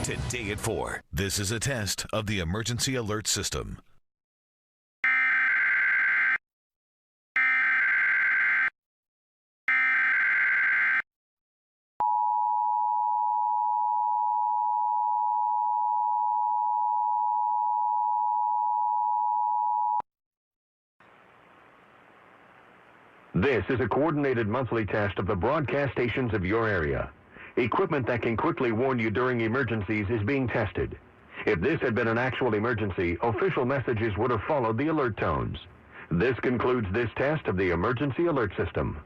Today at 4. This is a test of the emergency alert system. This is a coordinated monthly test of the broadcast stations of your area. Equipment that can quickly warn you during emergencies is being tested. If this had been an actual emergency, official messages would have followed the alert tones. This concludes this test of the emergency alert system.